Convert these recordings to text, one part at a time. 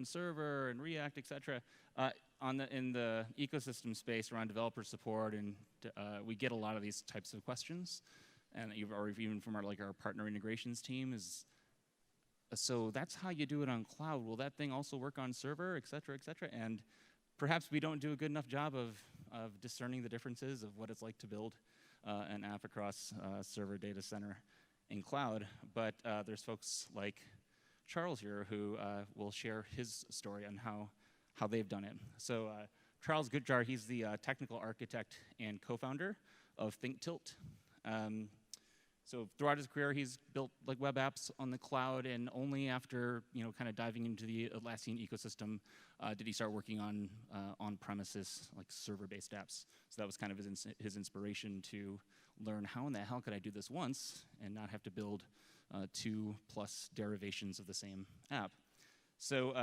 and server and React, et cetera. In the ecosystem space around developer support, and we get a lot of these types of questions, and or even from our partner integrations team is, so that's how you do it on cloud. Will that thing also work on server, et cetera, et cetera? And perhaps we don't do a good enough job of discerning the differences of what it's like to build an app across server, data center, and cloud. But there's folks like Charles here who will share his story on how they've done it. So Charles Goodjar, he's the technical architect and co-founder of ThinkTilt. So throughout his career, he's built web apps on the cloud, and only after kind of diving into the Atlassian ecosystem did he start working on on-premises server-based apps. So that was kind of his inspiration to learn how in the hell could I do this once and not have to build 2+ derivations of the same app. So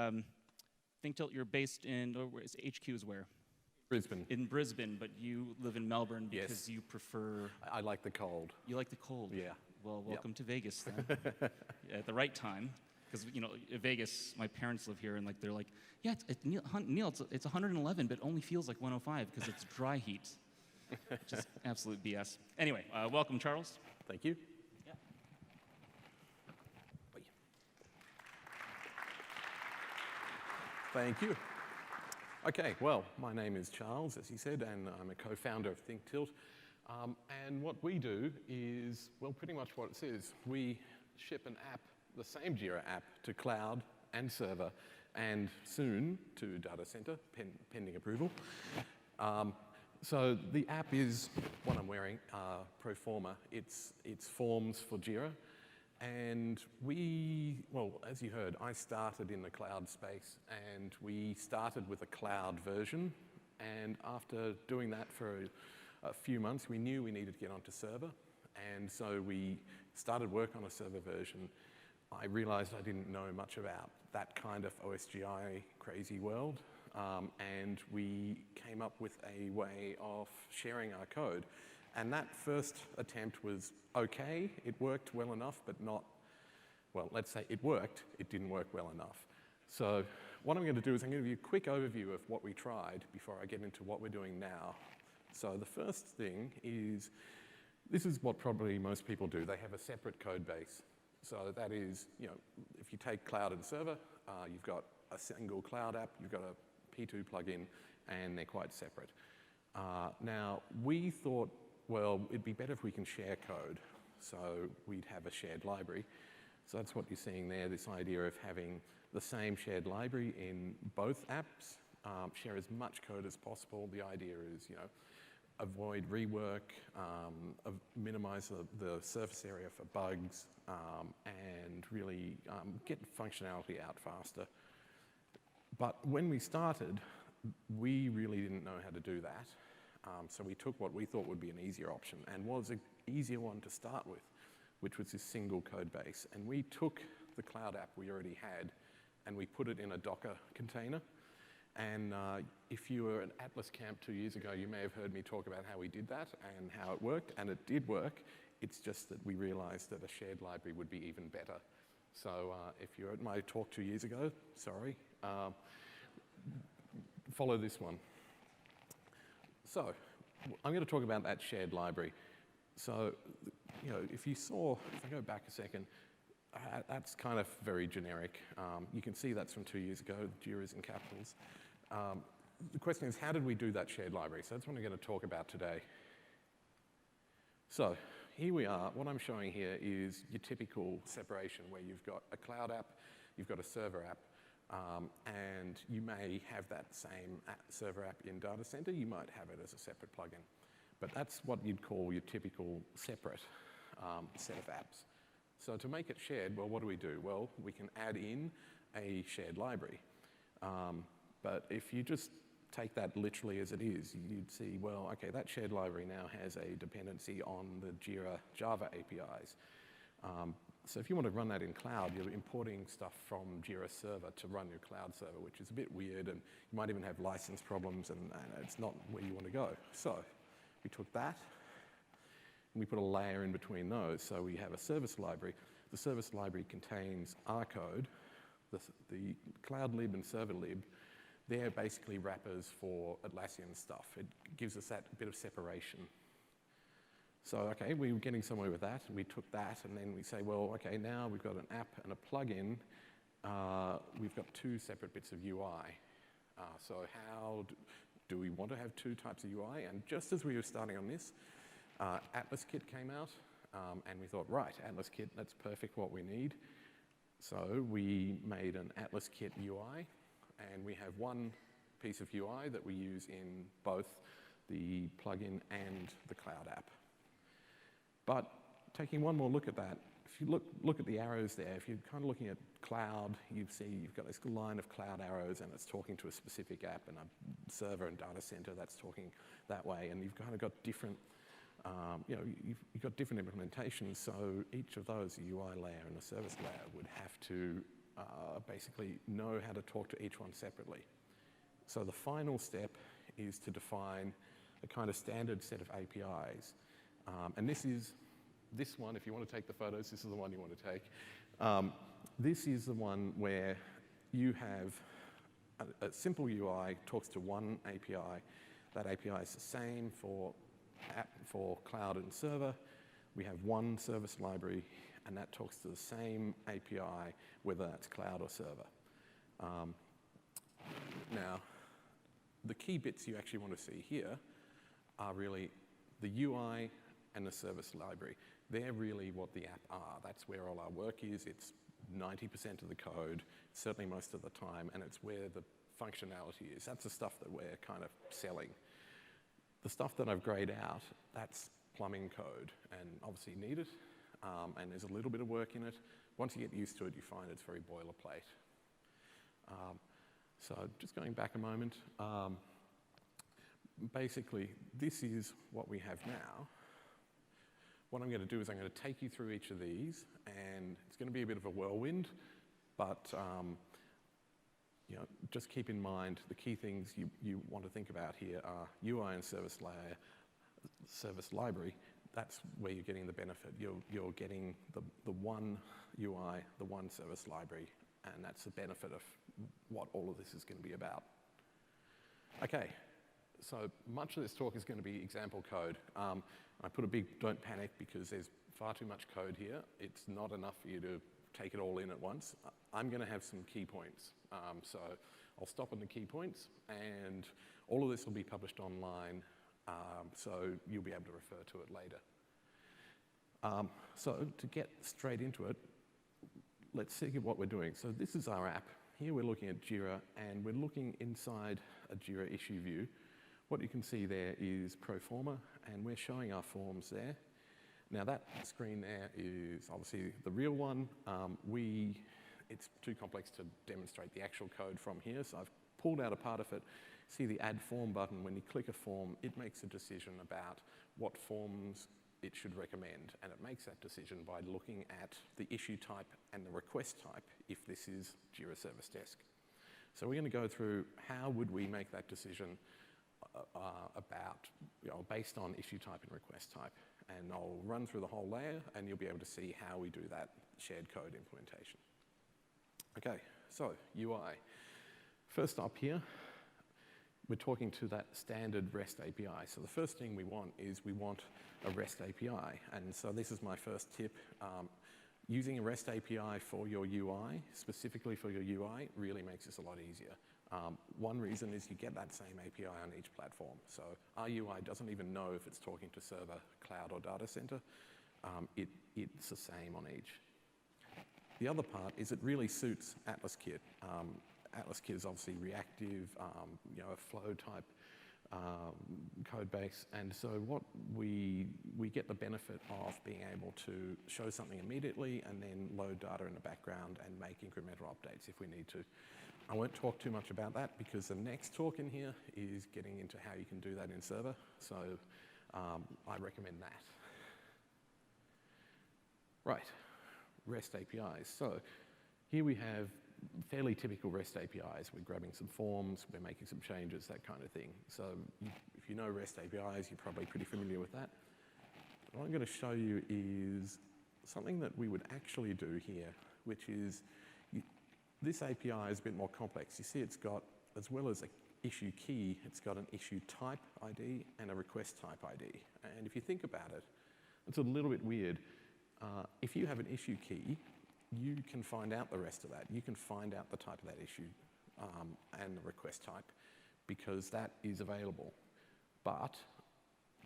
ThinkTilt, you're based in, HQ is where? Brisbane. In Brisbane, but you live in Melbourne because yes. you prefer... I like the cold. You like the cold? Yeah. Well, welcome to Vegas then. At the right time. Because, Vegas, my parents live here, and they're like, yeah, Neil, it's 111, but it only feels like 105 because it's dry heat. Just absolute BS. Anyway, welcome, Charles. Thank you. Yeah. Thank you. Okay, well, my name is Charles, as he said, and I'm a co-founder of ThinkTilt. And what we do is, well, pretty much what it says. We ship an app, the same Jira app, to cloud and server, and soon to data center, pending approval. So the app is what I'm wearing, Proforma. It's forms for Jira. And well, as you heard, I started in the cloud space, and we started with a cloud version. And after doing that for a few months, we knew we needed to get onto server. And so we started work on a server version. I realized I didn't know much about that kind of OSGI crazy world. And we came up with a way of sharing our code. And that first attempt was okay. It worked well enough, but not, well, let's say it worked. It didn't work well enough. So what I'm going to do is I'm going to give you a quick overview of what we tried before I get into what we're doing now. So the first thing is, this is what probably most people do. They have a separate code base. So that is, if you take cloud and server, you've got a single cloud app, you've got a P2 plugin, and they're quite separate. Now, we thought, well, it'd be better if we can share code. So we'd have a shared library. So that's what you're seeing there, this idea of having the same shared library in both apps, share as much code as possible. The idea is, avoid rework, minimize the surface area for bugs, and really get functionality out faster. But when we started, we really didn't know how to do that. So we took what we thought would be an easier option, and was an easier one to start with, which was this single code base. And we took the cloud app we already had, and we put it in a Docker container. And if you were at Atlas Camp 2 years ago, you may have heard me talk about how we did that and how it worked, and it did work. It's just that we realized that a shared library would be even better. So if you're at my talk 2 years ago, sorry, follow this one. So I'm going to talk about that shared library. So, if I go back a second, that's kind of very generic. You can see that's from 2 years ago, Jira's in capitals. The question is, how did we do that shared library? So that's what I'm going to talk about today. So here we are. What I'm showing here is your typical separation where you've got a cloud app, you've got a server app, and you may have that same server app in data center. You might have it as a separate plugin. But that's what you'd call your typical separate set of apps. So to make it shared, well, what do we do? Well, we can add in a shared library. But if you just take that literally as it is, you'd see, well, okay, that shared library now has a dependency on the Jira Java APIs. So if you want to run that in cloud, you're importing stuff from Jira Server to run your cloud server, which is a bit weird, and you might even have license problems, and it's not where you want to go. So we took that, and we put a layer in between those. So we have a service library. The service library contains our code. the cloud lib and server lib, they're basically wrappers for Atlassian stuff. It gives us that bit of separation. So, okay, we were getting somewhere with that. We took that, and then we say, well, okay, now we've got an app and a plugin. We've got two separate bits of UI. So how do we want to have two types of UI? And just as we were starting on this, Atlaskit came out, and we thought, right, Atlaskit, that's perfect what we need. So we made an Atlaskit UI, and we have one piece of UI that we use in both the plugin and the cloud app. But taking one more look at that, if you look at the arrows there, if you're kind of looking at cloud, you see you've got this line of cloud arrows, and it's talking to a specific app, and a server and data center that's talking that way, and you've kind of got different, you've got different implementations. So each of those, a UI layer and a service layer, would have to basically know how to talk to each one separately. So the final step is to define a kind of standard set of APIs. And this one, if you want to take the photos, this is the one you want to take. This is the one where you have a simple UI talks to one API. That API is the same for cloud and server. We have one service library, and that talks to the same API, whether that's cloud or server. Now, the key bits you actually want to see here are really the UI and the service library. They're really what the app are. That's where all our work is. It's 90% of the code, certainly most of the time, and it's where the functionality is. That's the stuff that we're kind of selling. The stuff that I've grayed out, that's plumbing code, and obviously you need it, and there's a little bit of work in it. Once you get used to it, you find it's very boilerplate. So just going back a moment, basically this is what we have now. What I'm going to do is I'm going to take you through each of these, and it's going to be a bit of a whirlwind, but just keep in mind the key things you want to think about here are UI and service layer, service library. That's where you're getting the benefit. You're getting the one UI, the one service library, and that's the benefit of what all of this is going to be about. Okay, so much of this talk is going to be example code. I put a big don't panic because there's far too much code here. It's not enough for you to take it all in at once. I'm going to have some key points. So I'll stop on the key points, and all of this will be published online, so you'll be able to refer to it later. So to get straight into it, let's see what we're doing. So this is our app. Here we're looking at Jira, and we're looking inside a Jira issue view. What you can see there is pro forma, and we're showing our forms there. Now that screen there is obviously the real one. It's too complex to demonstrate the actual code from here, so I've pulled out a part of it. See the add form button. When you click a form, it makes a decision about what forms it should recommend, and it makes that decision by looking at the issue type and the request type if this is Jira Service Desk. So we're going to go through how would we make that decision based on issue type and request type. And I'll run through the whole layer, and you'll be able to see how we do that shared code implementation. Okay, so UI. First up here, we're talking to that standard REST API. So the first thing we want is we want a REST API. And so this is my first tip. Using a REST API for your UI, specifically for your UI, really makes this a lot easier. One reason is you get that same API on each platform. So our UI doesn't even know if it's talking to server, cloud, or data center. It's the same on each. The other part is it really suits Atlaskit. Atlaskit is obviously reactive, a flow type code base, and so what we get the benefit of being able to show something immediately and then load data in the background and make incremental updates if we need to. I won't talk too much about that because the next talk in here is getting into how you can do that in server, so I recommend that. Right, REST APIs. So here we have fairly typical REST APIs. We're grabbing some forms, we're making some changes, that kind of thing. So if you know REST APIs, you're probably pretty familiar with that. What I'm going to show you is something that we would actually do here, which is This API is a bit more complex. You see it's got, as well as an issue key, it's got an issue type ID and a request type ID. And if you think about it, it's a little bit weird. If you have an issue key, you can find out the rest of that. You can find out the type of that issue and the request type because that is available. But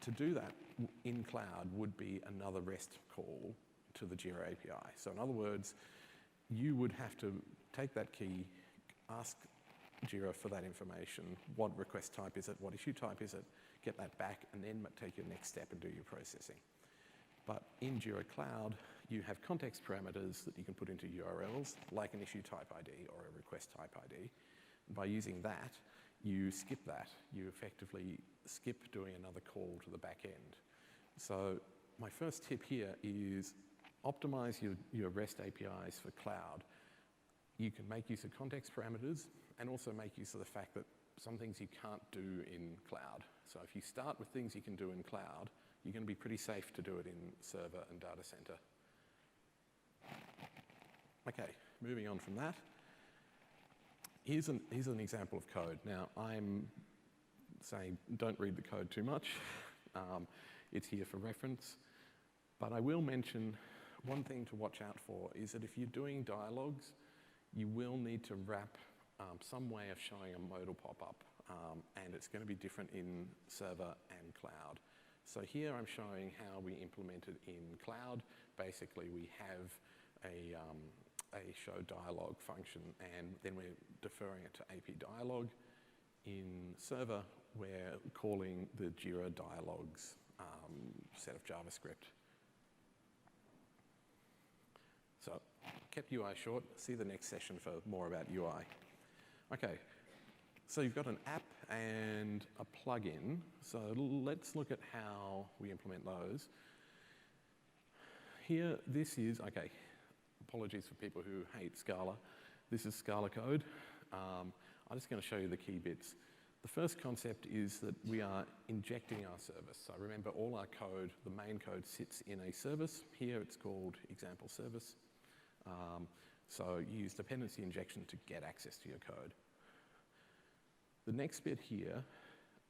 to do that in cloud would be another REST call to the Jira API. So in other words, you would have to take that key, ask Jira for that information, what request type is it, what issue type is it, get that back, and then take your next step and do your processing. But in Jira Cloud, you have context parameters that you can put into URLs, like an issue type ID or a request type ID. By using that, you skip that. You effectively skip doing another call to the back end. So my first tip here is optimize your REST APIs for cloud. You can make use of context parameters and also make use of the fact that some things you can't do in cloud. So if you start with things you can do in cloud, you're going to be pretty safe to do it in server and data center. Okay, moving on from that. Here's an example of code. Now, I'm saying don't read the code too much. It's here for reference. But I will mention one thing to watch out for is that if you're doing dialogues, you will need to wrap some way of showing a modal pop-up, and it's going to be different in server and cloud. So here I'm showing how we implement it in cloud. Basically, we have a show dialog function, and then we're deferring it to AP dialog. In server, we're calling the Jira dialogs set of JavaScript. So, kept UI short. See the next session for more about UI. Okay, so you've got an app and a plugin. So let's look at how we implement those. Here, this is, okay, apologies for people who hate Scala. This is Scala code. I'm just going to show you the key bits. The first concept is that we are injecting our service. So remember, all our code, the main code sits in a service. Here it's called example service. So you use dependency injection to get access to your code. The next bit here,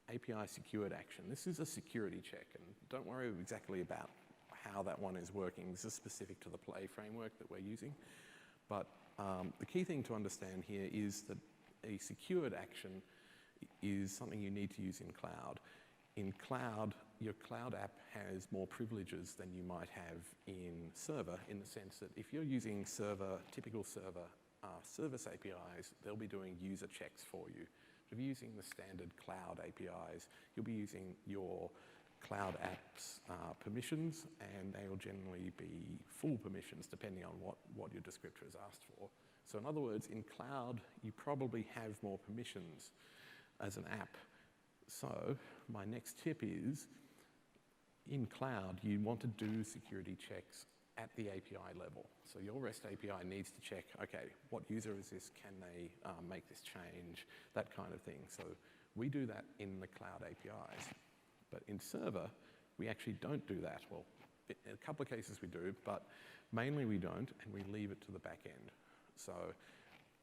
API secured action. This is a security check, and don't worry exactly about how that one is working. This is specific to the Play framework that we're using. But the key thing to understand here is that a secured action is something you need to use in cloud. In cloud, your cloud app has more privileges than you might have in server, in the sense that if you're using typical server service APIs, they'll be doing user checks for you. If you're using the standard cloud APIs, you'll be using your cloud apps permissions, and they will generally be full permissions depending on what your descriptor has asked for. So in other words, in cloud, you probably have more permissions as an app. So my next tip is, in cloud, you want to do security checks at the API level. So your REST API needs to check, okay, what user is this? Can they make this change? That kind of thing. So we do that in the cloud APIs. But in server, we actually don't do that. Well, in a couple of cases we do, but mainly we don't, and we leave it to the back end. So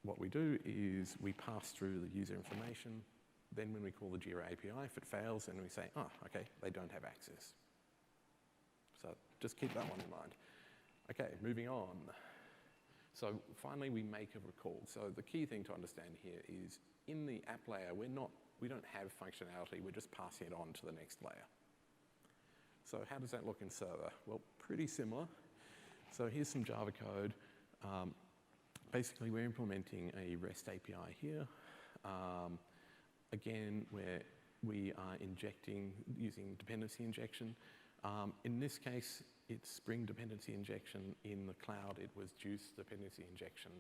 what we do is we pass through the user information. Then when we call the Jira API, if it fails, then we say, oh, okay, they don't have access. So just keep that one in mind. Okay, moving on. So finally, we make a recall. So the key thing to understand here is in the app layer, we don't have functionality. We're just passing it on to the next layer. So how does that look in server? Well, pretty similar. So here's some Java code. Basically, we're implementing a REST API here. Again, where we are injecting using dependency injection. In this case, it's Spring dependency injection. In the cloud, it was Juice dependency injection.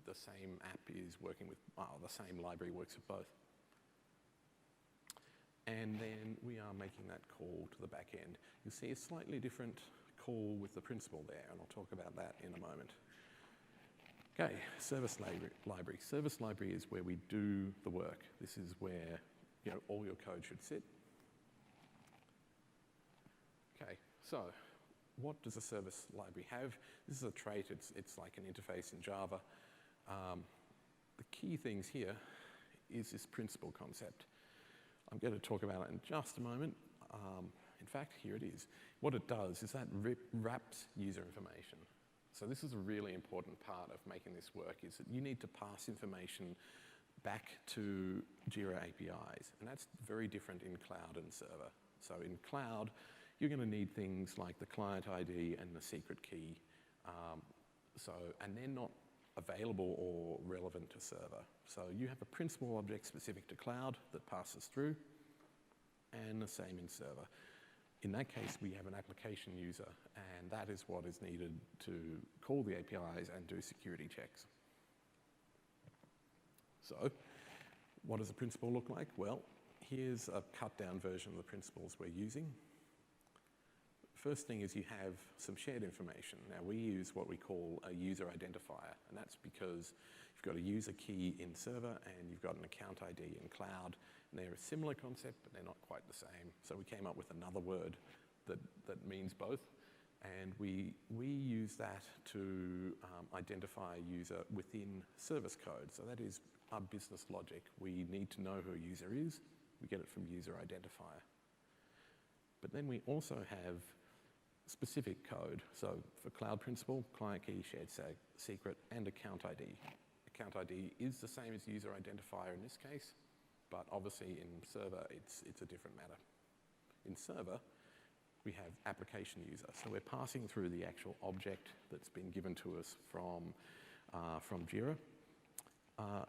The same app is working with, the same library works with both. And then we are making that call to the back end. You'll see a slightly different call with the principal there, and I'll talk about that in a moment. Okay, service library. Service library is where we do the work. This is where all your code should sit. Okay, so what does a service library have? This is a trait. It's like an interface in Java. The key things here is this principal concept. I'm going to talk about it in just a moment. In fact, here it is. What it does is that wraps user information. So this is a really important part of making this work, is that you need to pass information back to Jira APIs, and that's very different in cloud and server. So in cloud, you're going to need things like the client ID and the secret key, and they're not available or relevant to server. So you have a principal object specific to cloud that passes through, and the same in server. In that case, we have an application user, and that is what is needed to call the APIs and do security checks. So, what does a principal look like? Well, here's a cut-down version of the principles we're using. First thing is you have some shared information. Now, we use what we call a user identifier, and that's because you've got a user key in server and you've got an account ID in cloud. And they're a similar concept, but they're not quite the same. So we came up with another word that means both. And we use that to identify a user within service code. So that is our business logic. We need to know who a user is. We get it from user identifier. But then we also have specific code. So for cloud principal, client key, shared secret, and account ID. Account ID is the same as user identifier in this case, but obviously in server, it's a different matter. In server, we have application user. So we're passing through the actual object that's been given to us from Jira.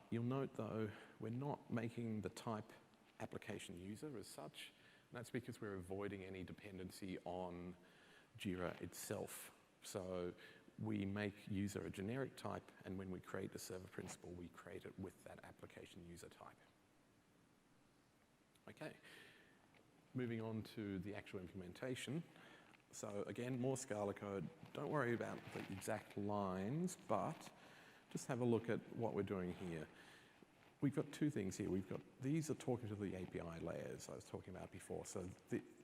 You'll note though, we're not making the type application user as such. And that's because we're avoiding any dependency on Jira itself. So we make user a generic type, and when we create the server principal, we create it with that application user type. Okay, moving on to the actual implementation. So again, more Scala code. Don't worry about the exact lines, but just have a look at what we're doing here. We've got two things here. These are talking to the API layers I was talking about before. So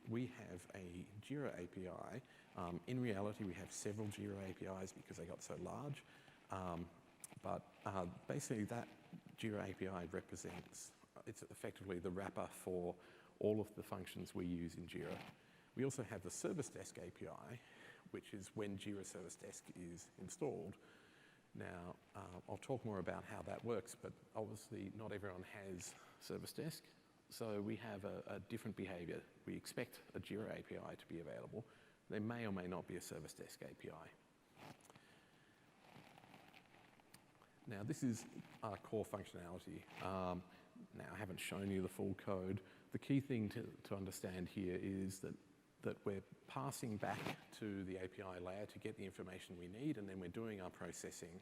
we have a Jira API. In reality, we have several Jira APIs because they got so large. But basically, that Jira API represents, it's effectively the wrapper for all of the functions we use in Jira. We also have the Service Desk API, which is when Jira Service Desk is installed. Now, I'll talk more about how that works, but obviously not everyone has Service Desk, so we have a different behavior. We expect a Jira API to be available. There may or may not be a Service Desk API. Now, this is our core functionality. Now, I haven't shown you the full code. The key thing to understand here is that we're passing back to the API layer to get the information we need, and then we're doing our processing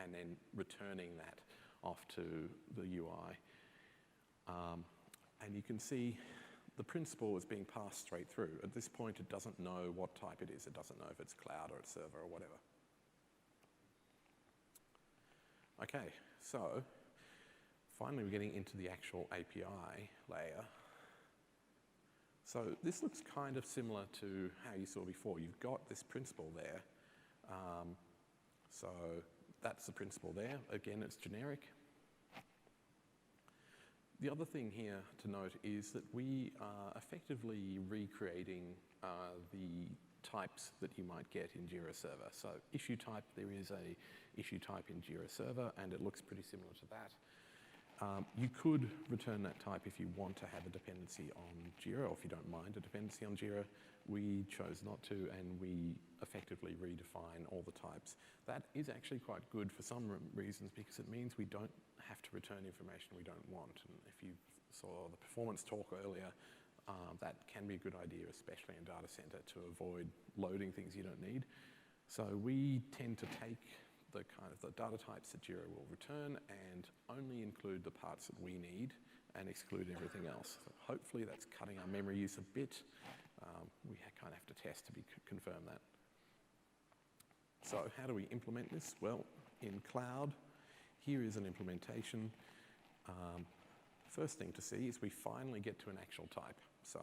and then returning that off to the UI. And you can see the principal is being passed straight through. At this point, it doesn't know what type it is. It doesn't know if it's cloud or it's server or whatever. Okay, so finally we're getting into the actual API layer. So this looks kind of similar to how you saw before. You've got this principal there. So that's the principal there. Again, it's generic. The other thing here to note is that we are effectively recreating the types that you might get in Jira Server. So issue type, there is a issue type in Jira Server, and it looks pretty similar to that. You could return that type if you want to have a dependency on Jira, or if you don't mind a dependency on Jira. We chose not to, and we effectively redefine all the types. That is actually quite good for some reasons, because it means we don't have to return information we don't want. And if you saw the performance talk earlier, that can be a good idea, especially in data center, to avoid loading things you don't need. So we tend to take the kind of the data types that Jira will return and only include the parts that we need and exclude everything else. So hopefully that's cutting our memory use a bit. We kind of have to test to confirm that. So how do we implement this? Well, in cloud, here is an implementation. First thing to see is we finally get to an actual type. So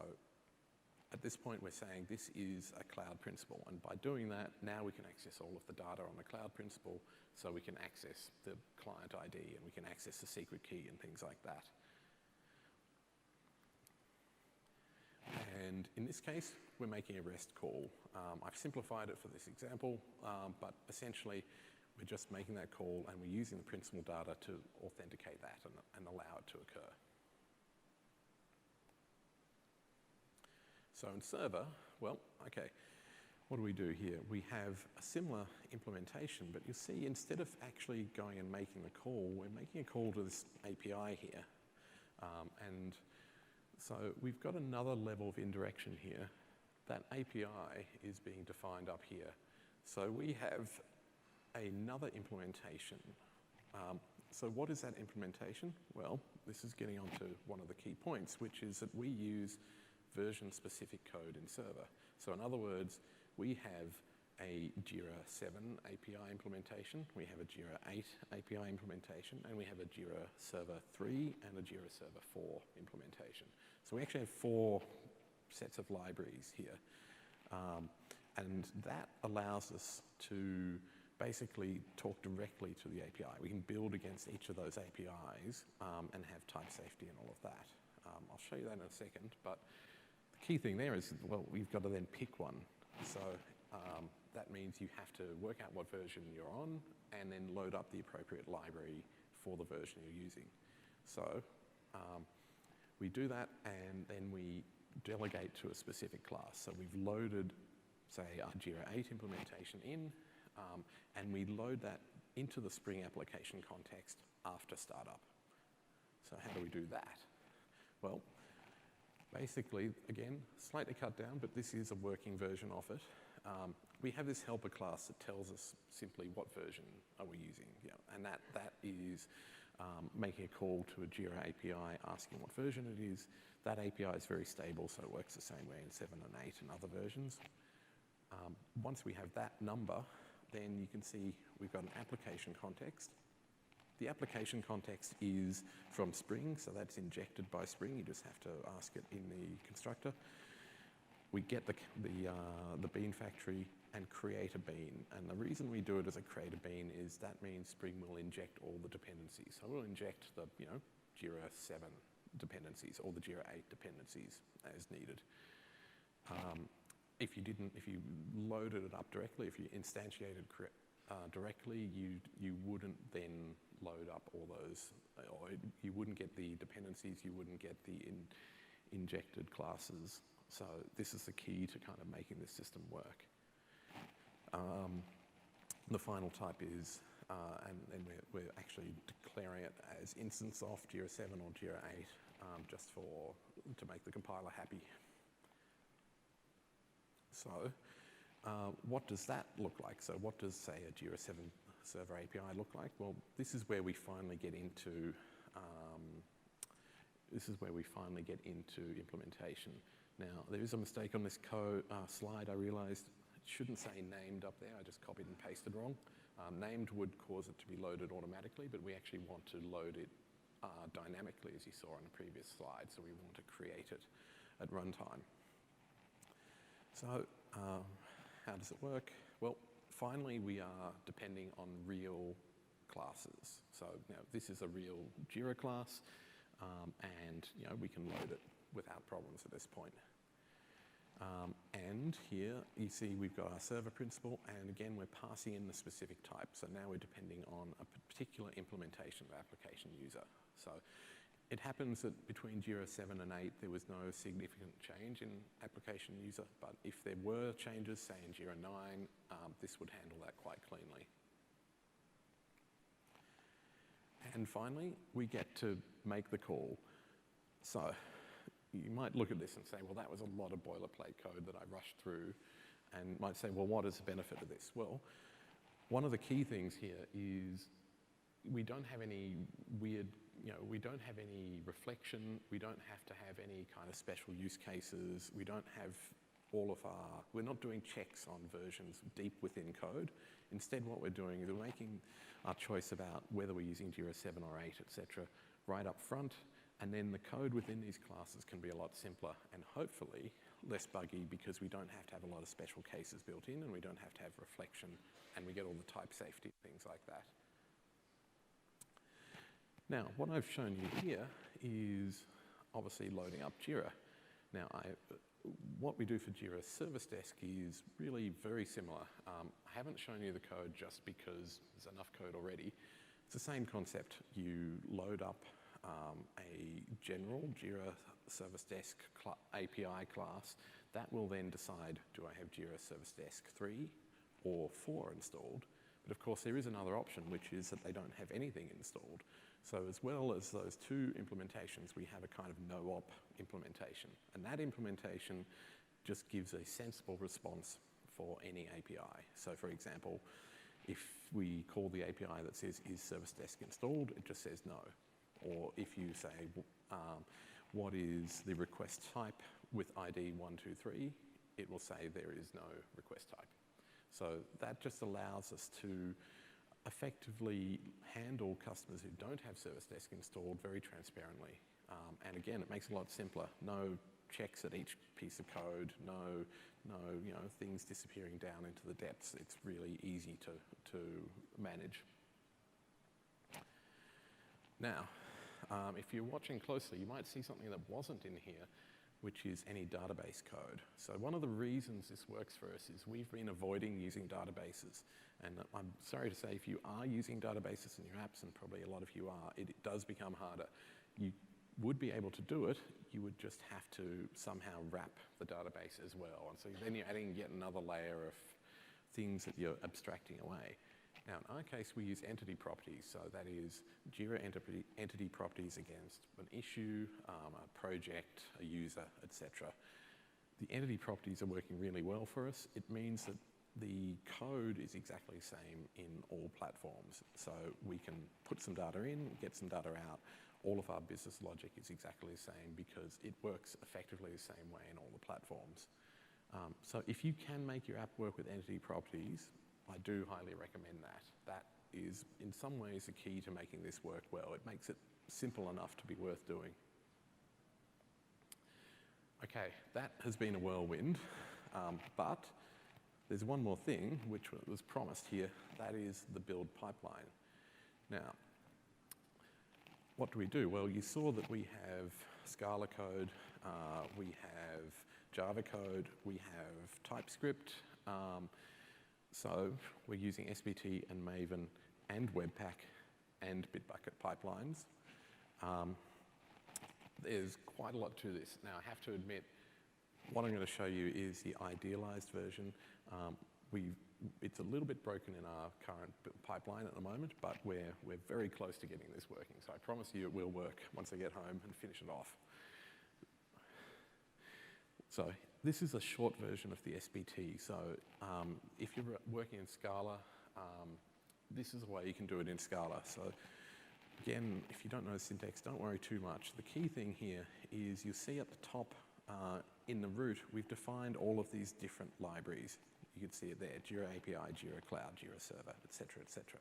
at this point, we're saying this is a cloud principal. And by doing that, now we can access all of the data on the cloud principal, so we can access the client ID and we can access the secret key and things like that. And in this case, we're making a REST call. I've simplified it for this example, but essentially, we're just making that call and we're using the principal data to authenticate that and allow it to occur. So in server, well, okay, what do we do here? We have a similar implementation, but you'll see instead of actually going and making the call, we're making a call to this API here. And so we've got another level of indirection here. That API is being defined up here. So we have another implementation. So what is that implementation? Well, this is getting onto one of the key points, which is that we use version-specific code in server. So in other words, we have a Jira 7 API implementation, we have a Jira 8 API implementation, and we have a Jira Server 3 and a Jira Server 4 implementation. So we actually have 4 sets of libraries here. And that allows us to basically talk directly to the API. We can build against each of those APIs and have type safety and all of that. I'll show you that in a second, but the key thing there is, well, we've got to then pick one. So that means you have to work out what version you're on and then load up the appropriate library for the version you're using. So we do that and then we delegate to a specific class. So we've loaded, say, our Jira 8 implementation in, and we load that into the Spring application context after startup. So how do we do that? Well, basically, again, slightly cut down, but this is a working version of it. We have this helper class that tells us simply what version are we using, and that is making a call to a Jira API, asking what version it is. That API is very stable, so it works the same way in 7 and 8 and other versions. Once we have that number, then you can see we've got an application context. The application context is from Spring, so that's injected by Spring. You just have to ask it in the constructor. We get the bean factory and create a bean. And the reason we do it as a create a bean is that means Spring will inject all the dependencies. So we'll inject the Jira 7 dependencies or the Jira 8 dependencies as needed. If you loaded it up directly, if you instantiated directly, you wouldn't then load up all those, or you wouldn't get the dependencies, you wouldn't get the injected classes. So this is the key to kind of making this system work. The final type is, and we're actually declaring it as instance of Jira 7 or Jira 8, just to make the compiler happy. So what does that look like? So what does, say, a Jira 7 server API look like? Well, this is where we finally get into implementation. Now, there is a mistake on this slide. I realized it shouldn't say named up there. I just copied and pasted wrong. Named would cause it to be loaded automatically, but we actually want to load it dynamically, as you saw on the previous slide. So we want to create it at runtime. So how does it work? Well, finally, we are depending on real classes. So now this is a real Jira class, and we can load it without problems at this point. And here you see we've got our server principal, and again we're passing in the specific type. So now we're depending on a particular implementation of application user. So it happens that between Jira 7 and 8 there was no significant change in application user, but if there were changes, say in Jira 9, this would handle that quite cleanly. And finally, we get to make the call. So you might look at this and say, well, that was a lot of boilerplate code that I rushed through, and might say, well, what is the benefit of this? Well, one of the key things here is we don't have any weird, we don't have any reflection, we don't have to have any kind of special use cases, we don't have we're not doing checks on versions deep within code. Instead, what we're doing is we're making our choice about whether we're using Jira 7 or 8, etc., right up front, And then the code within these classes can be a lot simpler and hopefully less buggy because we don't have to have a lot of special cases built in and we don't have to have reflection and we get all the type safety, things like that. Now, what I've shown you here is obviously loading up Jira. Now, what we do for Jira Service Desk is really very similar. I haven't shown you the code just because there's enough code already. It's the same concept. You load up a general Jira Service Desk API class. That will then decide, do I have Jira Service Desk 3 or 4 installed? But of course, there is another option, which is that they don't have anything installed. So as well as those two implementations, we have a kind of no-op implementation. And that implementation just gives a sensible response for any API. So for example, if we call the API that says, is Service Desk installed? It just says no. Or if you say, what is the request type with ID 123, it will say there is no request type. So that just allows us to effectively handle customers who don't have Service Desk installed very transparently. And again, it makes it a lot simpler. No checks at each piece of code, no things disappearing down into the depths. It's really easy to manage. Now, if you're watching closely, you might see something that wasn't in here, which is any database code. So one of the reasons this works for us is we've been avoiding using databases. And I'm sorry to say, if you are using databases in your apps, and probably a lot of you are, it does become harder. You would be able to do it, you would just have to somehow wrap the database as well. And so then you're adding yet another layer of things that you're abstracting away. Now, in our case, we use entity properties. So that is Jira entity properties against an issue, a project, a user, etc. The entity properties are working really well for us. It means that the code is exactly the same in all platforms. So we can put some data in, get some data out. All of our business logic is exactly the same because it works effectively the same way in all the platforms. So if you can make your app work with entity properties, I do highly recommend that. That is, in some ways, the key to making this work well. It makes it simple enough to be worth doing. Okay, that has been a whirlwind, but there's one more thing which was promised here. That is the build pipeline. Now, what do? Well, you saw that we have Scala code, we have Java code, we have TypeScript. So we're using SBT and Maven and Webpack and Bitbucket Pipelines. There's quite a lot to this. Now, I have to admit, what I'm going to show you is the idealized version. It's a little bit broken in our current pipeline at the moment, but we're very close to getting this working. So I promise you it will work once I get home and finish it off. So this is a short version of the SBT. So if you're working in Scala, this is a way you can do it in Scala. So again, if you don't know the syntax, don't worry too much. The key thing here is you see at the top in the root, we've defined all of these different libraries. You can see it there, Jira API, Jira Cloud, Jira Server, etc., etc.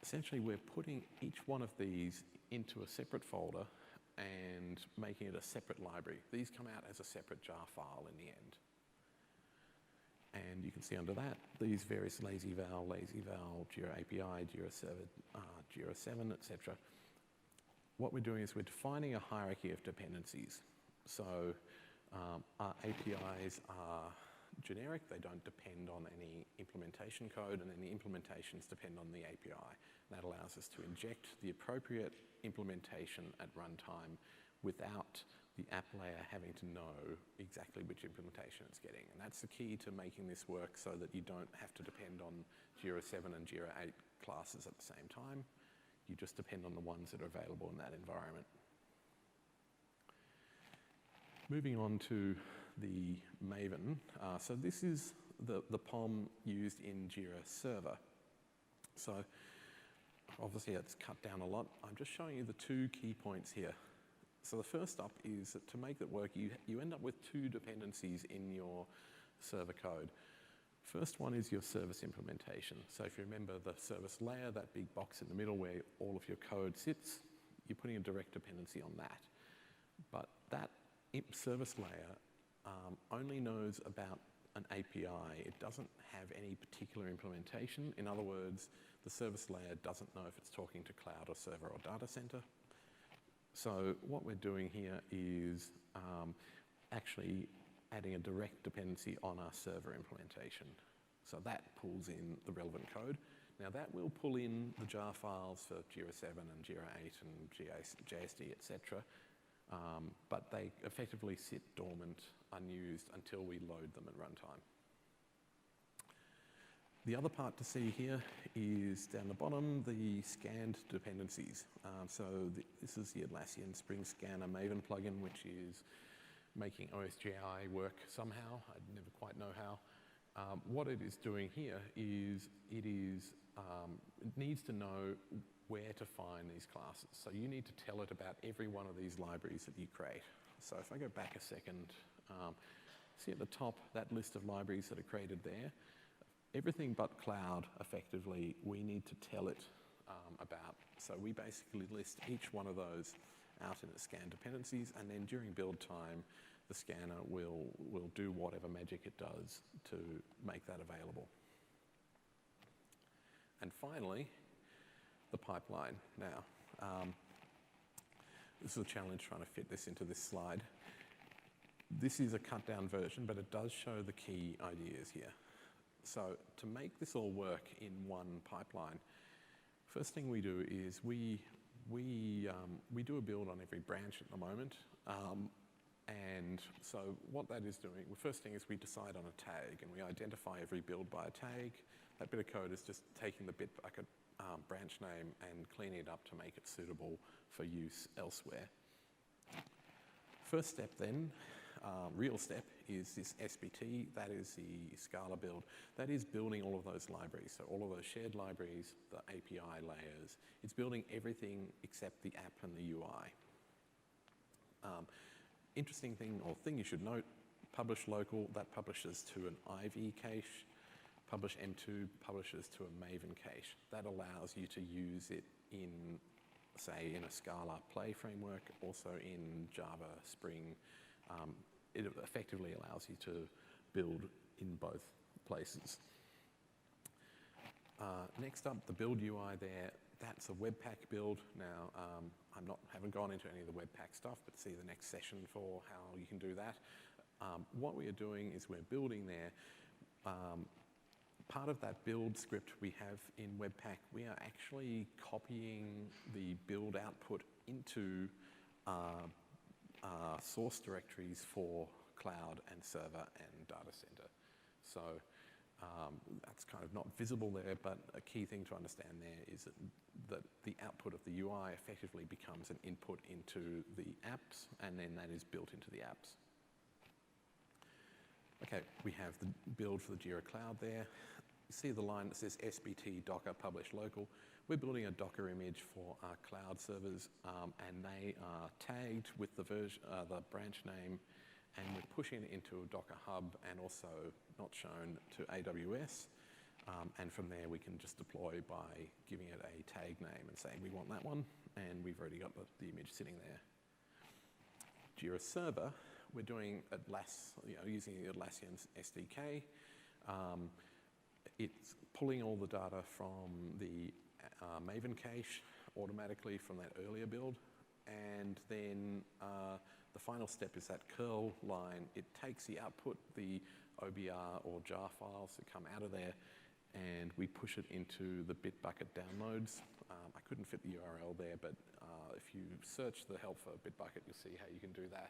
Essentially, we're putting each one of these into a separate folder and making it a separate library. These come out as a separate jar file in the end. And you can see under that, these various LazyVal, Jira API, Jira Server, Jira 7, etc. What we're doing is we're defining a hierarchy of dependencies. So our APIs are generic, they don't depend on any implementation code, and then the implementations depend on the API. That allows us to inject the appropriate implementation at runtime without the app layer having to know exactly which implementation it's getting. And that's the key to making this work so that you don't have to depend on Jira 7 and Jira 8 classes at the same time. You just depend on the ones that are available in that environment. Moving on to the Maven. So this is the POM used in Jira Server. So obviously it's cut down a lot. I'm just showing you the two key points here. So the first up is that to make that work, you end up with two dependencies in your server code. First one is your service implementation. So if you remember the service layer, that big box in the middle where all of your code sits, you're putting a direct dependency on that. But that service layer only knows about an API. It doesn't have any particular implementation. In other words, the service layer doesn't know if it's talking to cloud or server or data center. So what we're doing here is actually adding a direct dependency on our server implementation. So that pulls in the relevant code. Now that will pull in the jar files for Jira 7 and Jira 8 and JSD, etc. But they effectively sit dormant, unused, until we load them at runtime. The other part to see here is down the bottom, the scanned dependencies. This is the Atlassian Spring Scanner Maven plugin, which is making OSGI work somehow. I never quite know how. What it is doing here is it needs to know where to find these classes. So you need to tell it about every one of these libraries that you create. So if I go back a second, see at the top that list of libraries that are created there. Everything but cloud, effectively, we need to tell it about. So we basically list each one of those out in its scan dependencies, and then during build time, the scanner will do whatever magic it does to make that available. And finally, the pipeline. Now, this is a challenge trying to fit this into this slide. This is a cut down version, but it does show the key ideas here. So to make this all work in one pipeline, first thing we do is we do a build on every branch at the moment. And so what that is doing, the first thing is we decide on a tag and we identify every build by a tag. That bit of code is just taking the Bitbucket branch name and cleaning it up to make it suitable for use elsewhere. First step then, real step, is this SBT. That is the Scala build. That is building all of those libraries. So all of those shared libraries, the API layers. It's building everything except the app and the UI. Interesting thing, or thing you should note, publish local, that publishes to an IV cache. Publish M2 publishes to a maven cache. That allows you to use it in, say, in a Scala play framework, also in Java, Spring. It effectively allows you to build in both places. Next up, the build UI there, that's a Webpack build. Now, haven't gone into any of the Webpack stuff, but see the next session for how you can do that. What we are doing is we're building there. Part of that build script we have in Webpack, we are actually copying the build output into source directories for cloud and server and data center. So that's kind of not visible there, but a key thing to understand there is that the output of the UI effectively becomes an input into the apps, and then that is built into the apps. Okay, we have the build for the Jira Cloud there. You see the line that says SBT Docker publish local. We're building a Docker image for our cloud servers, and they are tagged with the branch name, and we're pushing it into a Docker hub and also not shown to AWS. And from there, we can just deploy by giving it a tag name and saying we want that one, and we've already got the image sitting there. Jira Server, we're doing using the Atlassian SDK. It's pulling all the data from the Maven cache automatically from that earlier build, and then the final step is that curl line. It takes the output, the OBR or jar files that come out of there, and we push it into the Bitbucket downloads. I couldn't fit the URL there, but if you search the help for Bitbucket, you'll see how you can do that.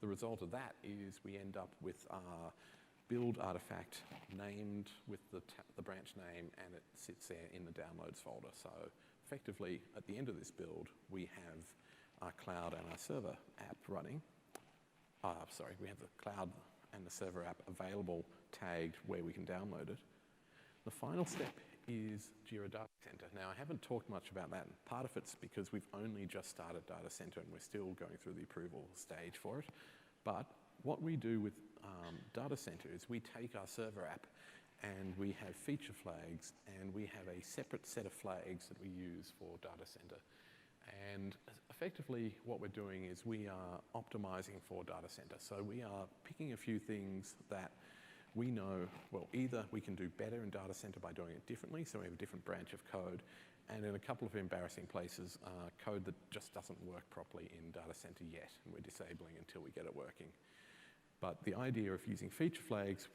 The result of that is we end up with our build artifact named with the branch name, and it sits there in the downloads folder. So effectively, at the end of this build, we have our cloud and our server app running. We have the cloud and the server app available, tagged where we can download it. The final step is Jira Data Center. Now, I haven't talked much about that. Part of it's because we've only just started Data Center and we're still going through the approval stage for it. But what we do with Data Center is we take our server app and we have feature flags, and we have a separate set of flags that we use for Data Center. And effectively what we're doing is we are optimizing for data center. So we are picking a few things that we know, well, either we can do better in data center by doing it differently, so we have a different branch of code, and in a couple of embarrassing places, code that just doesn't work properly in data center yet, and we're disabling until we get it working. But the idea of using feature flags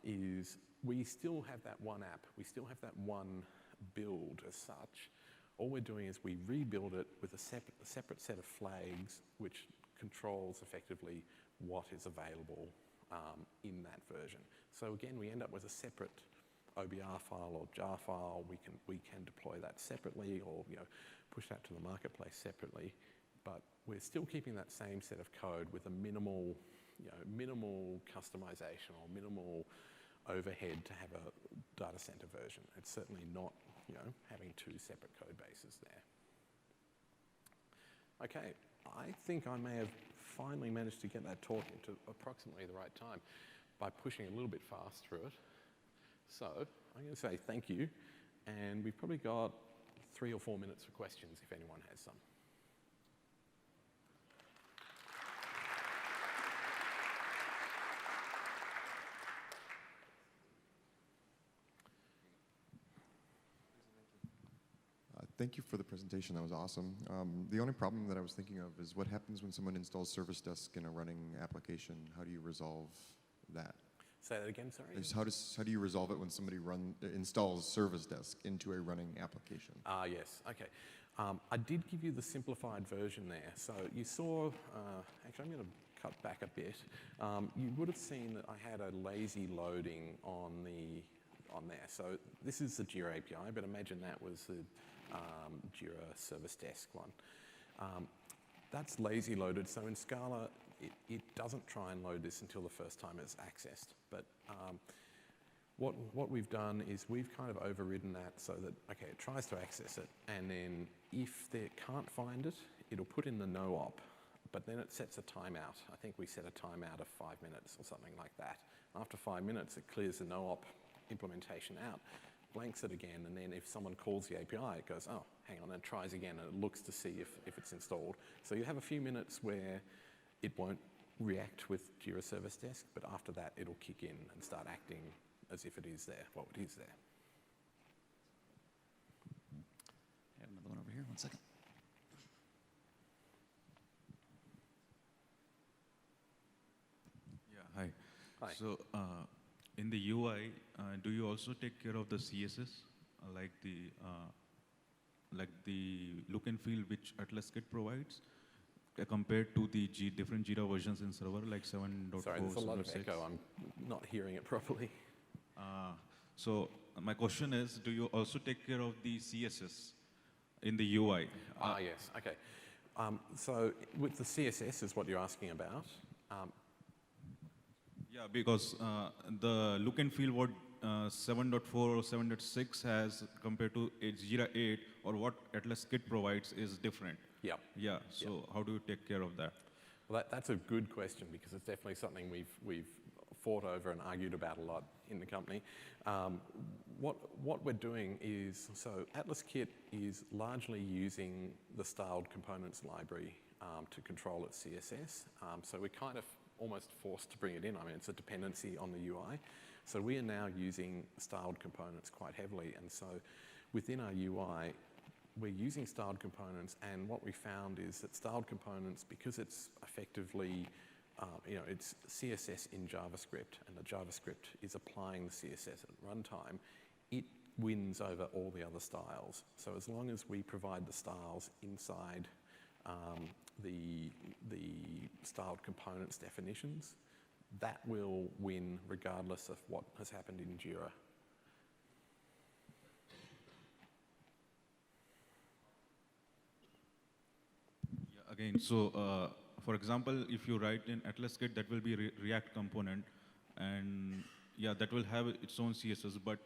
is we still have that one app, we still have that one build as such. All we're doing is we rebuild it with a separate set of flags which controls effectively what is available in that version. So again, we end up with a separate OBR file or jar file. We can deploy that separately, or push that to the marketplace separately. But we're still keeping that same set of code with a minimal customization or minimal overhead to have a data center version. It's certainly not having two separate code bases there. Okay, I think I may have finally managed to get that talk into approximately the right time by pushing a little bit fast through it. So I'm going to say thank you, and we've probably got 3 or 4 minutes for questions if anyone has some. Thank you for the presentation. That was awesome. The only problem that I was thinking of is what happens when someone installs Service Desk in a running application? How do you resolve that? Say that again, sorry? How do you resolve it when somebody installs Service Desk into a running application? Yes, okay. I did give you the simplified version there. So you saw, actually I'm going to cut back a bit. You would have seen that I had a lazy loading on there. So this is the Jira API, but imagine that was the Jira Service Desk one. That's lazy loaded, so in Scala, it doesn't try and load this until the first time it's accessed. But what we've done is we've kind of overridden that so that, okay, it tries to access it, and then if they can't find it, it'll put in the no op, but then it sets a timeout. I think we set a timeout of 5 minutes or something like that. After 5 minutes, it clears the no op implementation out, blanks it again, and then if someone calls the API, it goes, oh, hang on, and tries again, and it looks to see if it's installed. So you have a few minutes where it won't react with Jira Service Desk, but after that, it'll kick in and start acting as if it is there. Well, it is there. I have another one over here. 1 second. Yeah, hi. Hi. So in the UI, do you also take care of the CSS, like the look and feel which Atlaskit provides, compared to the different Jira versions in server, like 7.4, Sorry, there's a lot of 7.6? echo. I'm not hearing it properly. So my question is, do you also take care of the CSS in the UI? Yes, okay. So with the CSS is what you're asking about. Yeah, because the look and feel what 7.4 or 7.6 has compared to Jira 8 or what Atlaskit provides is different. Yeah. Yeah, so how do you take care of that? Well, that's a good question because it's definitely something we've fought over and argued about a lot in the company. What we're doing is, so Atlaskit is largely using the styled components library to control its CSS. So we're kind of almost forced to bring it in. I mean, it's a dependency on the UI. So we are now using styled components quite heavily. And so within our UI, we're using styled components, and what we found is that styled components, because it's effectively, it's CSS in JavaScript, and the JavaScript is applying the CSS at runtime, it wins over all the other styles. So as long as we provide the styles inside the styled components definitions, that will win regardless of what has happened in Jira. Yeah, again, so for example, if you write in Atlaskit, that will be React component, and yeah, that will have its own CSS, but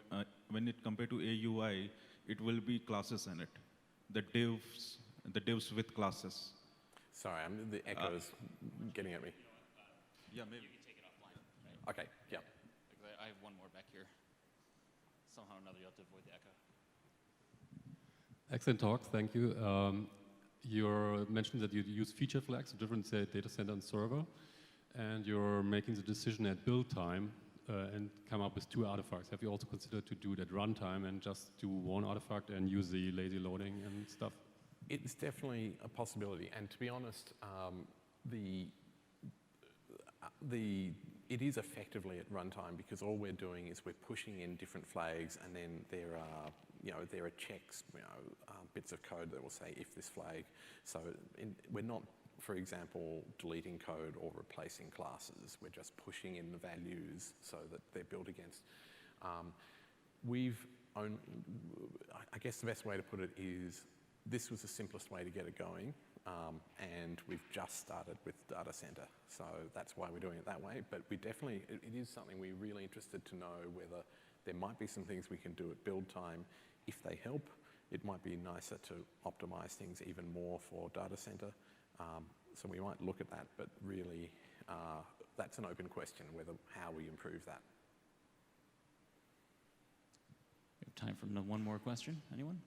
when it compared to AUI, it will be classes in it, the divs with classes. Sorry, the echo is getting at me. Yeah, maybe. You can take it offline. Right? Okay, yeah. Because I have one more back here. Somehow or another, you have to avoid the echo. Excellent talk, thank you. you mentioned that you use feature flags, a different say, data center and server, and you're making the decision at build time and come up with 2 artifacts. Have you also considered to do it at runtime and just do 1 artifact and use the lazy loading and stuff? It's definitely a possibility, and to be honest, it is effectively at runtime because all we're doing is we're pushing in different flags, and then there are checks, bits of code that will say if this flag. So we're not, for example, deleting code or replacing classes. We're just pushing in the values so that they're built against. I guess the best way to put it is this was the simplest way to get it going. And we've just started with Data Center, so that's why we're doing it that way. But it is something we're really interested to know whether there might be some things we can do at build time. If they help, it might be nicer to optimize things even more for Data Center. So we might look at that, but really that's an open question, how we improve that. We have time for one more question. Anyone?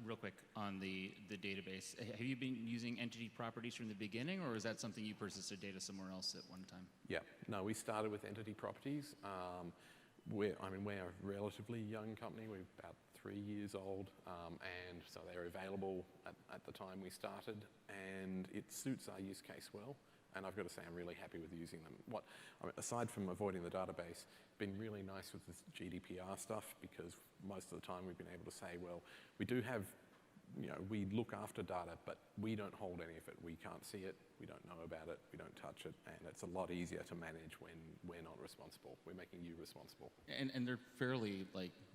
Real quick on the database, have you been using entity properties from the beginning, or is that something you persisted data somewhere else at one time? Yeah, no, we started with entity properties. We're a relatively young company. We're about 3 years old, and so they're available at the time we started, and it suits our use case well. And I've got to say, I'm really happy with using them. Aside from avoiding the database, been really nice with this GDPR stuff, because most of the time we've been able to say, well, we do have, we look after data, but we don't hold any of it. We can't see it, we don't know about it, we don't touch it, and it's a lot easier to manage when we're not responsible. We're making you responsible. And they're fairly,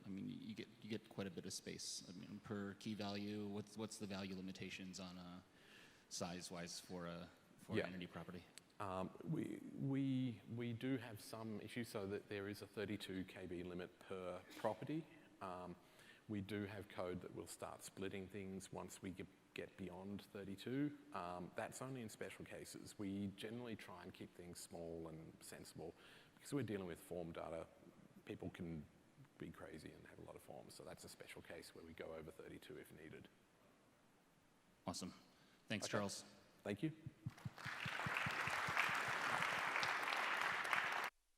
you get quite a bit of space. Per key value, what's the value limitations on size-wise for an entity property? We do have some issues, so that there is a 32 KB limit per property. We do have code that will start splitting things once we get beyond 32. That's only in special cases. We generally try and keep things small and sensible, because we're dealing with form data. People can be crazy and have a lot of forms, so that's a special case where we go over 32 if needed. Awesome. Thanks, Charles. Thank you.